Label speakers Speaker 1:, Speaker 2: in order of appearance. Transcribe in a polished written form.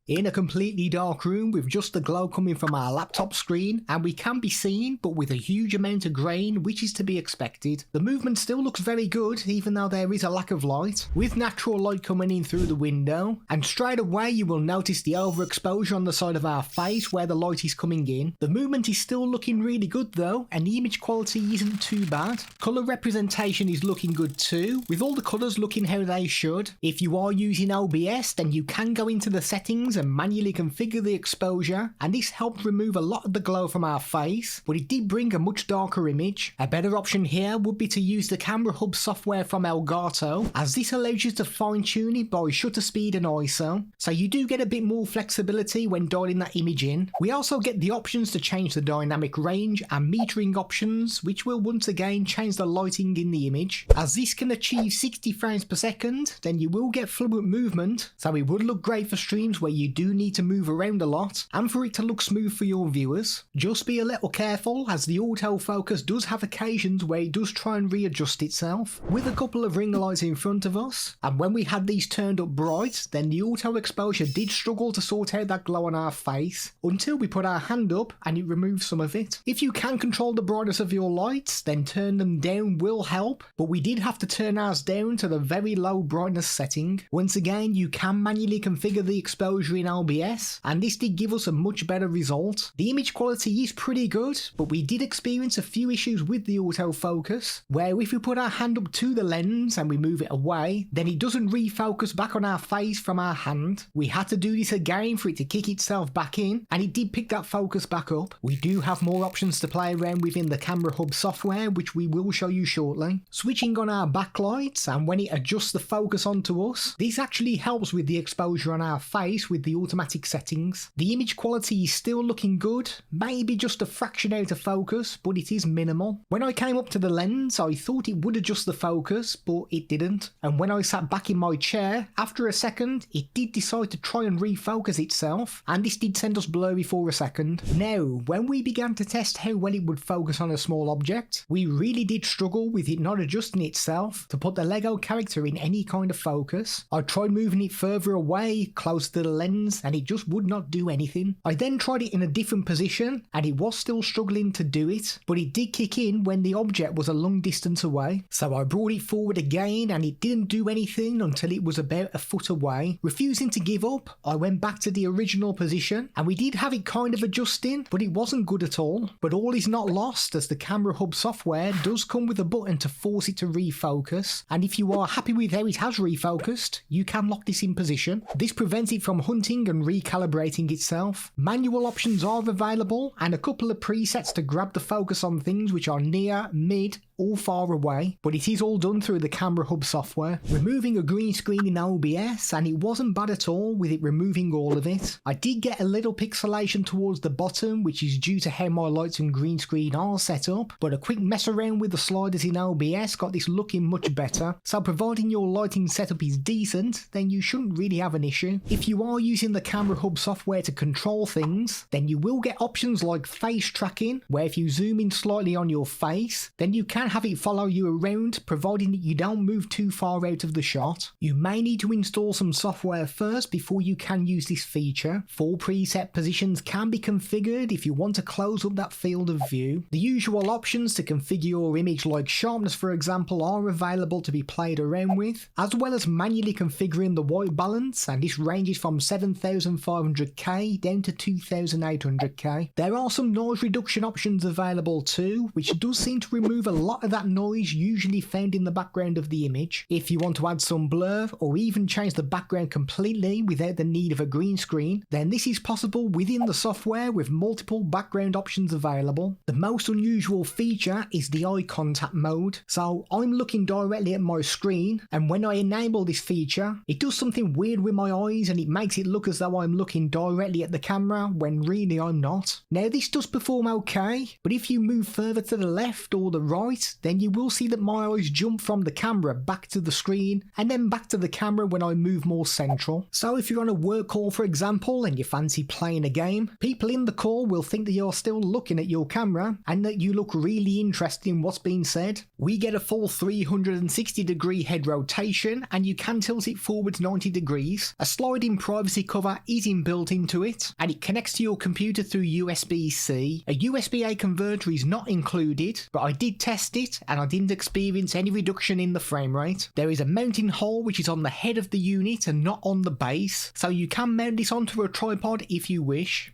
Speaker 1: In a completely dark room with just the glow coming from our laptop screen, and we can be seen but with a huge amount of grain, which is to be expected. The movement still looks very good even though there is a lack of light, with natural light coming in through the window, and straight away you will notice the overexposure on the side of our face where the light is coming in. The movement is still looking really good though, and the image quality isn't too bad. Colour representation is looking good too, with all the colours looking how they should. If you are using OBS, then you can go into the settings and manually configure the exposure, and this helped remove a lot of the glow from our face, but it did bring a much darker image. A better option here would be to use the Camera Hub software from Elgato, as this allows you to fine tune it by shutter speed and ISO, so you do get a bit more flexibility when dialing that image in. We also get the options to change the dynamic range and metering options, which will once again change the lighting in the image. As this can achieve 60 frames per second, then you will get fluid movement, so it would look great for streams where you do need to move around a lot, and for it to look smooth for your viewers. Just be a little careful, as the autofocus does have occasions where it does try and readjust itself, with a couple of ring lights in front of us, and when we had these turned up bright, then the auto exposure did struggle to sort out that glow on our face, until we put our hand up and it removed some of it. If you can control the brightness of your lights, then turn them down will help, but we did have to turn ours down to the very low brightness setting. Once again, you can manually configure the exposure in OBS, and this did give us a much better result. The image quality is pretty good, but we did experience a few issues with the autofocus, where if we put our hand up to the lens and we move it away, then it doesn't refocus back on our face from our hand. We had to do this again for it to kick itself back in, and it did pick that focus back up. We do have more options to play around within the Camera Hub software, which we will show you shortly. Switching on our backlights, and when it adjusts the focus onto us, this actually helps with the exposure on our face with the automatic settings. The image quality is still looking good, maybe just a fraction out of focus, but it is minimal. When I came up to the lens, I thought it would adjust the focus, but it didn't. And when I sat back in my chair, after a second, it did decide to try and refocus itself, and this did send us blurry for a second. Now, when we began to test how well it would focus on a small object, we really did struggle with it not adjusting itself to put the Lego character in any kind of focus. I tried moving it further away, close to the lens, and it just would not do anything. I then tried it in a different position, and it was still struggling to do it, but it did kick in when the object was a long distance away. So I brought it forward again, and it didn't do anything until it was about a foot away. Refusing to give up, I went back to the original position, and we did have it kind of adjusting, but it wasn't good at all. But all is not lost, as the Camera Hub software does come with a button to force it to refocus, and if you are happy with how it has refocused, you can lock this in position. This prevents it from hunting and recalibrating itself. Manual options are available, and a couple of presets to grab the focus on things which are near, mid, or far away, but it is all done through the Camera Hub software. Removing a green screen in OBS, and it wasn't bad at all with it removing all of it. I did get a little pixelation towards the bottom, which is due to how my lights and green screen are set up, but a quick mess around with the sliders in OBS got this looking much better. So providing your lighting setup is decent, then you shouldn't really have an issue. If you are using the Camera Hub software to control things, then you will get options like face tracking, where if you zoom in slightly on your face, then you can have it follow you around, providing that you don't move too far out of the shot. You may need to install some software first before you can use this feature. 4 preset positions can be configured if you want to close up that field of view. The usual options to configure your image, like sharpness for example, are available to be played around with, as well as manually configuring the white balance, and this ranges from 7500K down to 2800K. There are some noise reduction options available too, which does seem to remove a lot of that noise usually found in the background of the image. If you want to add some blur, or even change the background completely without the need of a green screen, then this is possible within the software with multiple background options available. The most unusual feature is the eye contact mode. So I'm looking directly at my screen, and when I enable this feature, it does something weird with my eyes, and it makes it look as though I'm looking directly at the camera when really I'm not. Now this does perform okay, but if you move further to the left or the right, it, then you will see that my eyes jump from the camera back to the screen and then back to the camera when I move more central. So if you're on a work call for example and you fancy playing a game, people in the call will think that you're still looking at your camera and that you look really interested in what's being said. We get a full 360-degree head rotation and you can tilt it forwards 90 degrees. A sliding privacy cover is inbuilt into it and it connects to your computer through USB-C. A USB-A converter is not included, but I did test it and I didn't experience any reduction in the frame rate. There is a mounting hole which is on the head of the unit and not on the base, so you can mount this onto a tripod if you wish.